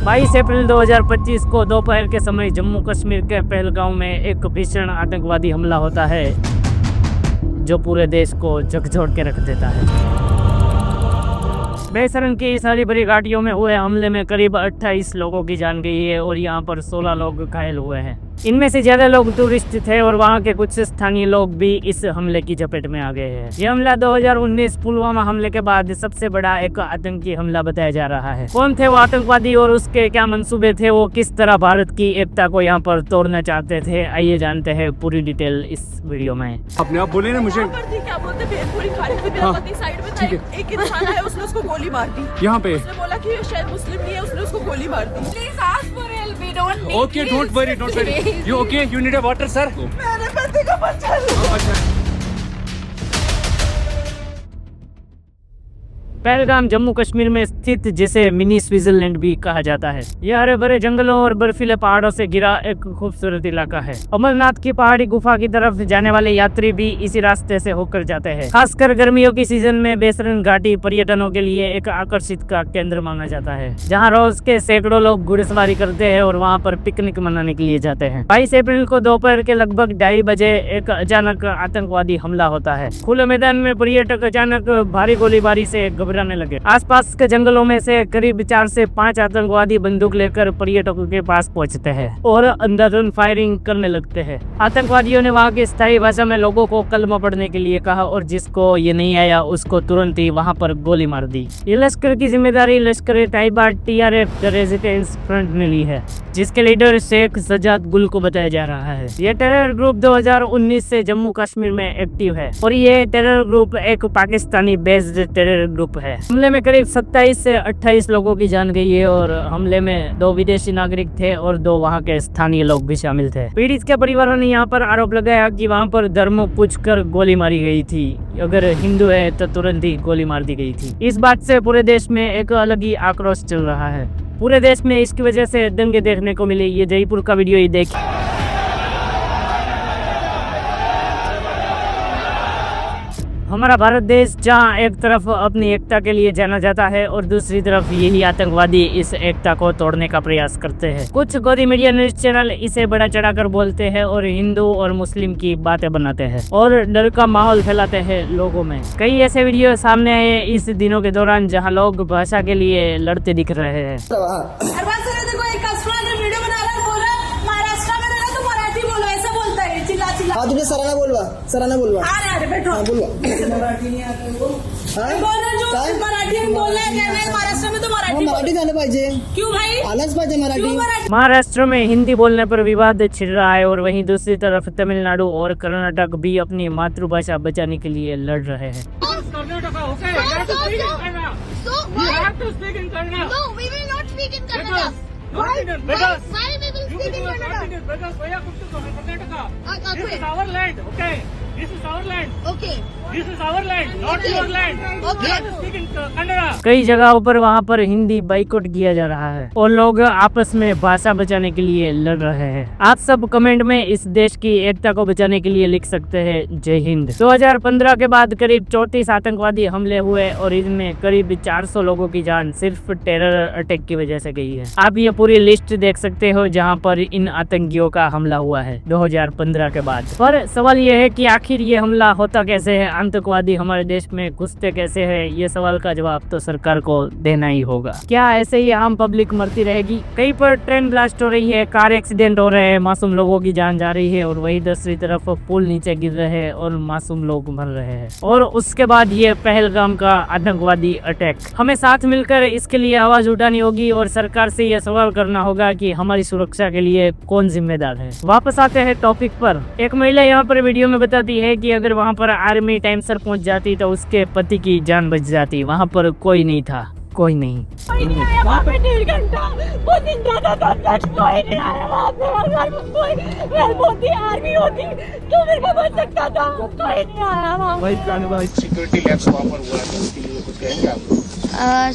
22 अप्रैल 2025 को दोपहर के समय जम्मू कश्मीर के पहलगांव में एक भीषण आतंकवादी हमला होता है जो पूरे देश को झकझोर के रख देता है। बेसरन की सारी बड़ी घाटियों में हुए हमले में करीब 28 लोगों की जान गई है और यहाँ पर 16 लोग घायल हुए हैं। इनमें से ज्यादा लोग टूरिस्ट थे और वहाँ के कुछ स्थानीय लोग भी इस हमले की चपेट में आ गए हैं। यह हमला 2019 पुलवामा हमले के बाद सबसे बड़ा एक आतंकी हमला बताया जा रहा है। कौन थे वो आतंकवादी और उसके क्या मंसूबे थे, वो किस तरह भारत की एकता को यहाँ पर तोड़ना चाहते थे, आइए जानते हैं पूरी डिटेल इस वीडियो में। अपने आप बोले ना मुझे क्या बोलते भेलपुरी खाने में साइड में था एक इंसान है, उसने उसको गोली मार दी। यहाँ पे उसने बोला कि शायद मुस्लिम नहीं है, उसने उसको गोली मार दी। Please ask for help, we don't need. Okay, don't worry. You okay? You need a water sir? मेरे पति का बच्चा। पहलगाम जम्मू कश्मीर में स्थित जिसे मिनी स्विट्जरलैंड भी कहा जाता है। यह हरे भरे जंगलों और बर्फीले पहाड़ों से घिरा एक खूबसूरत इलाका है। अमरनाथ की पहाड़ी गुफा की तरफ जाने वाले यात्री भी इसी रास्ते से होकर जाते हैं। खासकर गर्मियों की सीजन में बेसरन घाटी पर्यटनों के लिए एक आकर्षित का केंद्र माना जाता है, जहाँ रोज के सैकड़ों लोग घुड़सवारी करते हैं और वहाँ पर पिकनिक मनाने के लिए जाते हैं। 22 अप्रैल को दोपहर के लगभग 2:30 बजे एक अचानक आतंकवादी हमला होता है। खुले मैदान में पर्यटक अचानक भारी गोलीबारी से घबराने लगे। आसपास के जंगलों में से करीब 4 से 5 आतंकवादी बंदूक लेकर पर्यटकों के पास पहुंचते हैं और अंधाधुंध फायरिंग करने लगते हैं। आतंकवादियों ने वहां की स्थायी भाषा में लोगों को कलमा पढ़ने के लिए कहा और जिसको ये नहीं आया उसको तुरंत ही वहां पर गोली मार दी। ये लश्कर की जिम्मेदारी Lashkar-e-Taiba TRF the resistance front ने ली है, जिसके लीडर शेख सज्जाद गुल को बताया जा रहा है। ये टेरर ग्रुप 2019 से जम्मू कश्मीर में एक्टिव है और ये टेरर ग्रुप एक पाकिस्तानी बेस्ड टेरर ग्रुप है। हमले में करीब 27 से 28 लोगों की जान गई है और हमले में 2 विदेशी नागरिक थे और 2 वहां के स्थानीय लोग भी शामिल थे। पीड़ित के परिवारों ने यहाँ पर आरोप लगाया कि वहां पर धर्म पूछकर गोली मारी गई थी, अगर हिंदू है तो तुरंत ही गोली मार दी गई थी। इस बात से पूरे देश में एक अलग ही आक्रोश चल रहा है। पूरे देश में इसकी वजह से दंगे देखने को मिले। ये जयपुर का वीडियो ही देखिए। हमारा भारत देश जहां एक तरफ अपनी एकता के लिए जाना जाता है और दूसरी तरफ यही आतंकवादी इस एकता को तोड़ने का प्रयास करते हैं। कुछ गोदी मीडिया न्यूज चैनल इसे बड़ा चढ़ाकर बोलते हैं और हिंदू और मुस्लिम की बातें बनाते हैं और डर का माहौल फैलाते हैं लोगों में। कई ऐसे वीडियो सामने आए इस दिनों के दौरान जहां लोग भाषा के लिए लड़ते दिख रहे हैं। हाँ, तुझे सराना बोलवा अरे बैठो। बोलवा मराठी नहीं आता वो। मराठी में बोलना है। महाराष्ट्र में तो मराठी आलं पाहिजे। क्यों भाई? आलंच पाहिजे मराठी। महाराष्ट्र में हिंदी बोलने पर विवाद छिड़ रहा है और वहीं दूसरी तरफ तमिलनाडु और कर्नाटक भी अपनी मातृभाषा बचाने के लिए लड़ रहे हैं। कई जगहों पर वहाँ पर हिंदी बाइकआउट किया जा रहा है और लोग आपस में भाषा बचाने के लिए लड़ रहे हैं। आप सब कमेंट में इस देश की एकता को बचाने के लिए लिख सकते हैं जय हिंद। 2015 के बाद करीब 34 आतंकवादी हमले हुए और इनमें करीब 400 लोगों की जान सिर्फ टेरर अटैक की वजह से गई है। आप ये पूरी लिस्ट देख सकते हो जहाँ पर इन आतंकियों का हमला हुआ है 2015 के बाद। पर सवाल ये है कि आखिर ये हमला होता कैसे है, आतंकवादी हमारे देश में घुसते कैसे है, ये सवाल का जवाब तो सरकार को देना ही होगा। क्या ऐसे ही आम पब्लिक मरती रहेगी? कहीं पर ट्रेन ब्लास्ट हो रही है, कार एक्सीडेंट हो रहे हैं, मासूम लोगों की जान जा रही है और वही दूसरी तरफ पुल नीचे गिर रहे हैं और मासूम लोग मर रहे हैं और उसके बाद ये पहलगाम का आतंकवादी अटैक। हमें साथ मिलकर इसके लिए आवाज उठानी होगी और सरकार से यह सवाल करना होगा कि हमारी सुरक्षा के लिए कौन जिम्मेदार है। वापस आते हैं टॉपिक पर। एक महिला यहाँ पर वीडियो में बताती है कि अगर वहाँ पर आर्मी टाइम सर पहुँच जाती तो उसके पति की जान बच जाती। वहाँ पर कोई नहीं था, कोई नहीं। कोई नहीं आया वहाँ पे 1.5 घंटा। वो दिन जाता था कोई नहीं आया वहाँ पे। अगर कोई होती आर्मी होती तो मेरे को बच सकता था। कोई नहीं आया वहाँ। सिक्योरिटी लैप्स वहाँ पर हुआ है, उसके लिए कुछ कहेंगे आप?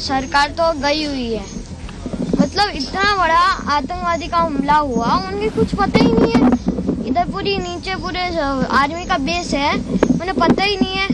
सरकार तो गई हुई है, मतलब इतना बड़ा आतंकवादी का हमला हुआ, उनके कुछ पता ही नहीं है। इधर पूरी नीचे पूरे आर्मी का बेस है, उन्हें पता ही नहीं है।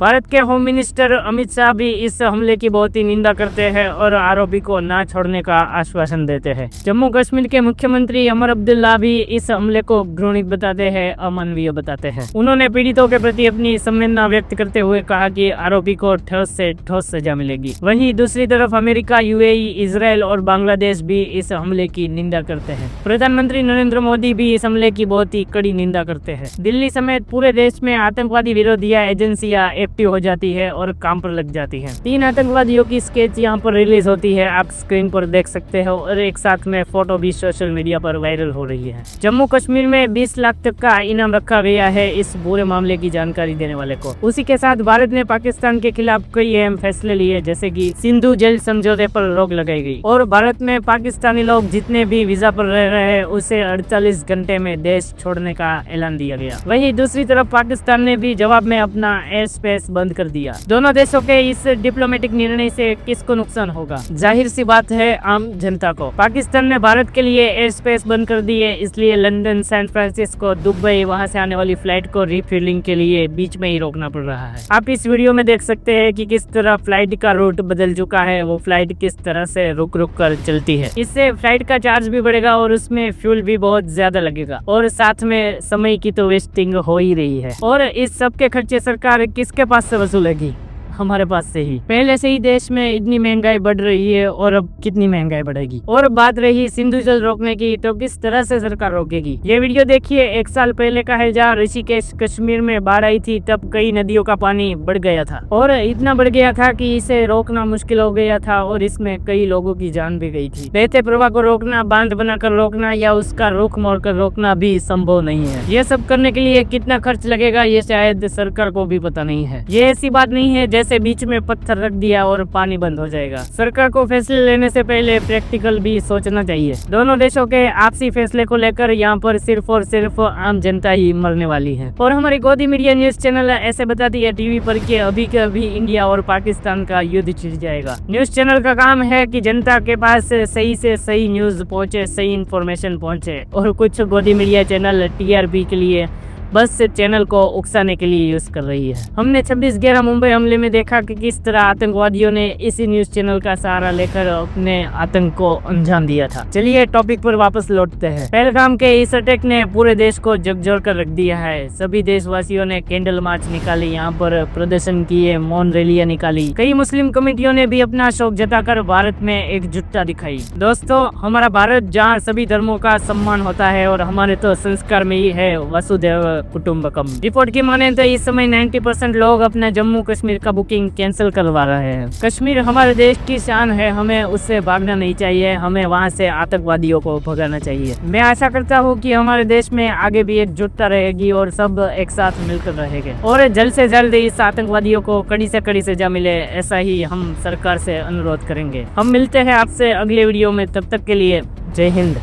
भारत के होम मिनिस्टर अमित शाह भी इस हमले की बहुत ही निंदा करते हैं और आरोपी को न छोड़ने का आश्वासन देते हैं। जम्मू कश्मीर के मुख्यमंत्री उमर अब्दुल्ला भी इस हमले को घृणित बताते हैं, अमानवीय बताते हैं। उन्होंने पीड़ितों के प्रति अपनी संवेदना व्यक्त करते हुए कहा कि आरोपी को ठोस से ठोस सजा मिलेगी। वहीं दूसरी तरफ अमेरिका, यूएई, इजराइल और बांग्लादेश भी इस हमले की निंदा करते हैं। प्रधानमंत्री नरेंद्र मोदी भी इस हमले की बहुत ही कड़ी निंदा करते हैं। दिल्ली समेत पूरे देश में आतंकवादी विरोधी एजेंसियां एक्टिव हो जाती है और काम पर लग जाती है। 3 आतंकवादियों की स्केच यहाँ पर रिलीज होती है, आप स्क्रीन पर देख सकते हो, और एक साथ में फोटो भी सोशल मीडिया पर वायरल हो रही है। जम्मू कश्मीर में 20 लाख तक का इनाम रखा गया है इस पूरे मामले की जानकारी देने वाले को। उसी के साथ भारत ने पाकिस्तान के खिलाफ कई अहम फैसले लिए, जैसे कि सिंधु जल समझौते पर रोक लगाई गई और भारत में पाकिस्तानी लोग जितने भी वीजा पर रह रहे हैं उसे 48 घंटे में देश छोड़ने का ऐलान दिया गया। वहीं दूसरी तरफ पाकिस्तान ने भी जवाब में अपना एयर स्पेस बंद कर दिया। दोनों देशों के इस डिप्लोमेटिक निर्णय से किसको नुकसान होगा? जाहिर सी बात है, आम जनता को। पाकिस्तान ने भारत के लिए एयर स्पेस बंद कर दी है, इसलिए लंदन, सैन फ्रांसिस्को, दुबई, वहां से आने वाली फ्लाइट को रिफ्यूलिंग के लिए बीच में ही रोकना पड़ रहा है। आप इस वीडियो में देख सकते हैं कि किस तरह फ्लाइट का रूट बदल चुका है, वो फ्लाइट किस तरह से रुक रुक कर चलती है। इससे फ्लाइट का चार्ज भी बढ़ेगा और उसमें फ्यूल भी बहुत ज्यादा लगेगा और साथ में समय की तो वेस्टिंग हो ही रही है। और इस सब के खर्चे सरकार किसके पास से वसूलेगी? हमारे पास से ही। पहले से ही देश में इतनी महंगाई बढ़ रही है और अब कितनी महंगाई बढ़ेगी। और बात रही सिंधु जल रोकने की, तो किस तरह से सरकार रोकेगी? ये वीडियो देखिए, 1 साल पहले का है जहाँ ऋषिकेश कश्मीर में बाढ़ आई थी, तब कई नदियों का पानी बढ़ गया था और इतना बढ़ गया था कि इसे रोकना मुश्किल हो गया था और इसमें कई लोगों की जान भी गई थी। बहते प्रवाह को रोकना, बांध बनाकर रोकना या उसका रुख मोड़कर रोकना भी संभव नहीं है। ये सब करने के लिए कितना खर्च लगेगा ये शायद सरकार को भी पता नहीं है। ये ऐसी बात नहीं है जैसे बीच में पत्थर रख दिया और पानी बंद हो जाएगा। सरकार को फैसले लेने से पहले प्रैक्टिकल भी सोचना चाहिए। दोनों देशों के आपसी फैसले को लेकर यहाँ पर सिर्फ और सिर्फ आम जनता ही मरने वाली है। और हमारी गोदी मीडिया न्यूज चैनल ऐसे बताती है टीवी पर कि अभी के अभी इंडिया और पाकिस्तान का युद्ध छिड़ जाएगा। न्यूज चैनल का काम है कि जनता के पास सही से सही न्यूज पहुँचे, सही इंफॉर्मेशन पहुँचे। और कुछ गोदी मीडिया चैनल टीआरपी के लिए बस चैनल को उकसाने के लिए यूज कर रही है। हमने 26/11 मुंबई हमले में देखा कि किस तरह आतंकवादियों ने इसी न्यूज चैनल का सहारा लेकर अपने आतंक को अंजाम दिया था। चलिए टॉपिक पर वापस लौटते हैं। पहलगाम के इस अटैक ने पूरे देश को झकझोर कर रख दिया है। सभी देशवासियों ने कैंडल मार्च निकाली, यहाँ पर प्रदर्शन किए, मौन रैलियां निकाली। कई मुस्लिम कमेटियों ने भी अपना शोक जताकर भारत में एकजुटता दिखाई। दोस्तों, हमारा भारत जहाँ सभी धर्मों का सम्मान होता है और हमारे तो संस्कार में ही है वसुधैव कुटुंबकम। रिपोर्ट की माने तो इस समय 90% लोग अपना जम्मू कश्मीर का बुकिंग कैंसिल करवा रहे हैं। कश्मीर हमारे देश की शान है, हमें उससे भागना नहीं चाहिए, हमें वहां से आतंकवादियों को भगाना चाहिए। मैं आशा करता हूं कि हमारे देश में आगे भी एकजुटता रहेगी और सब एक साथ मिलकर रहेंगे और जल्द से जल्द इस आतंकवादियों को कड़ी से कड़ी सजा मिले, ऐसा ही हम सरकार से अनुरोध करेंगे। हम मिलते हैं आपसे अगले वीडियो में, तब तक के लिए जय हिंद।